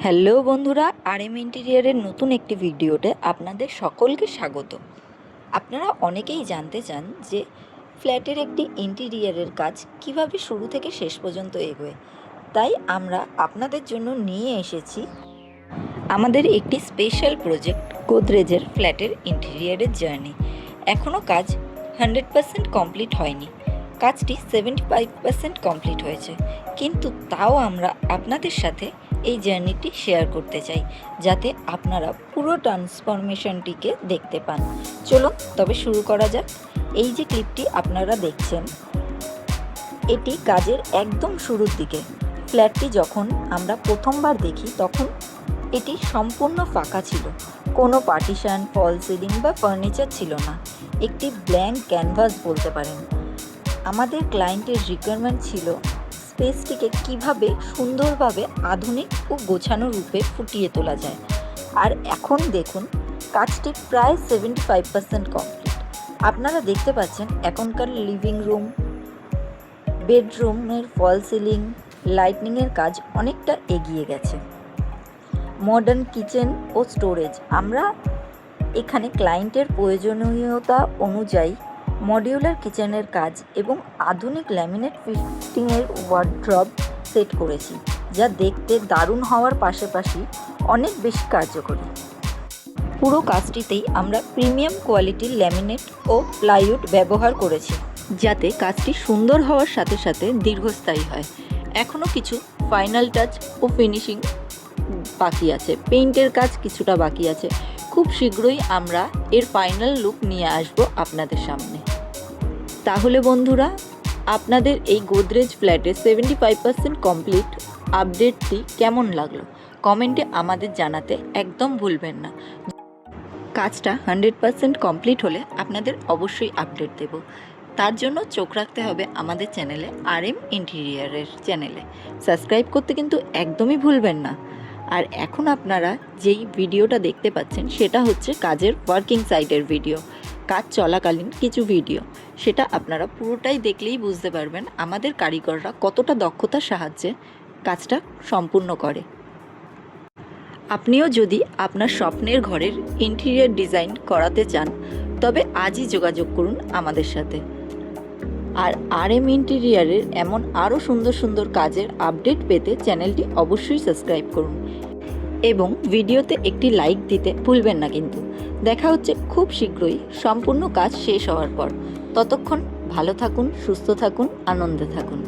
Hello বন্ধুরা, RM ইন্টেরিয়ারের নতুন একটি ভিডিওতে আপনাদের সকলকে স্বাগত। আপনারা অনেকেই জানতে চান যে ফ্ল্যাটের একটি ইন্টেরিয়ারের কাজ কিভাবে শুরু থেকে শেষ পর্যন্ত এগোয়। তাই আমরা আপনাদের জন্য নিয়ে এসেছি আমাদের একটি স্পেশাল প্রজেক্ট, গোদরেজের ফ্ল্যাটের ইন্টেরিয়ারের জার্নি। এখনও কাজ 100% কমপ্লিট হয়নি, কাজটি 75% কমপ্লিট হয়েছে, কিন্তু তাও আমরা আপনাদের সাথে এই জার্নিটি শেয়ার করতে চাই, যাতে আপনারা পুরো ট্রান্সফরমেশনটিকে দেখতে পান। চলুন তবে শুরু করা যাক। এই যে ক্লিপটি আপনারা দেখছেন, এটি কাজের একদম শুরুর দিকে। ফ্ল্যাটটি যখন আমরা প্রথমবার দেখি তখন এটি সম্পূর্ণ ফাঁকা ছিল, কোনো পার্টিশন, ফল সিলিং বা ফার্নিচার ছিল না, একটি ব্ল্যাঙ্ক ক্যানভাস বলতে পারেন। আমাদের ক্লায়েন্টের রিকোয়ারমেন্ট ছিল স্পেসটিকে কিভাবে সুন্দরভাবে আধুনিক ও গোছানো রূপে ফুটিয়ে তোলা যায়। আর এখন দেখুন, কাজটি প্রায় 75% কমপ্লিট। আপনারা দেখতে পাচ্ছেন এখনকার লিভিং রুম, বেডরুমের ফল সিলিং, লাইটনিংয়ের কাজ অনেকটা এগিয়ে গেছে। মডার্ন কিচেন ও স্টোরেজ, আমরা এখানে ক্লায়েন্টের প্রয়োজনীয়তা অনুযায়ী মডিউলার কিচেনের কাজ এবং আধুনিক ল্যামিনেট ফিটিংয়ের ওয়ার্ড্রব সেট করেছি, যা দেখতে দারুণ হওয়ার পাশাপাশি অনেক বেশি কার্যকরী। পুরো কাজটিতেই আমরা প্রিমিয়াম কোয়ালিটির ল্যামিনেট ও প্লাইউড ব্যবহার করেছি, যাতে কাজটি সুন্দর হওয়ার সাথে সাথে দীর্ঘস্থায়ী হয়। এখনও কিছু ফাইনাল টাচ ও ফিনিশিং বাকি আছে, পেইন্টের কাজ কিছুটা বাকি আছে। খুব শীঘ্রই আমরা এর ফাইনাল লুক নিয়ে আসব আপনাদের সামনে। তাহলে বন্ধুরা, আপনাদের এই গোদরেজ ফ্ল্যাটের 75% কমপ্লিট আপডেটটি কেমন লাগলো কমেন্টে আমাদের জানাতে একদম ভুলবেন না। কাজটা 100% কমপ্লিট হলে আপনাদের অবশ্যই আপডেট দেব। তার জন্য চোখ রাখতে হবে আমাদের চ্যানেলে, আরএম ইন্টেরিয়ারের চ্যানেলে। সাবস্ক্রাইব করতে কিন্তু একদমই ভুলবেন না। আর এখন আপনারা যেই ভিডিওটা দেখতে পাচ্ছেন সেটা হচ্ছে কাজের ওয়ার্কিং সাইডের ভিডিও, কাজ চলাকালীন কিছু ভিডিও। সেটা আপনারা পুরোটাই দেখলেই বুঝতে পারবেন আমাদের কারিগররা কতটা দক্ষতার সাহায্যে কাজটা সম্পূর্ণ করে। আপনিও যদি আপনার স্বপ্নের ঘরের ইন্টেরিয়র ডিজাইন করাতে চান, তবে আজই যোগাযোগ করুন আমাদের সাথে। আর আরএম ইন্টেরিয়ারের এমন আরও সুন্দর সুন্দর কাজের আপডেট পেতে চ্যানেলটি অবশ্যই সাবস্ক্রাইব করুন এবং ভিডিওতে একটি লাইক দিতে ভুলবেন না কিন্তু। দেখা হচ্ছে খুব শীঘ্রই সম্পূর্ণ কাজ শেষ হওয়ার পর। ততক্ষণ ভালো থাকুন, সুস্থ থাকুন, আনন্দে থাকুন।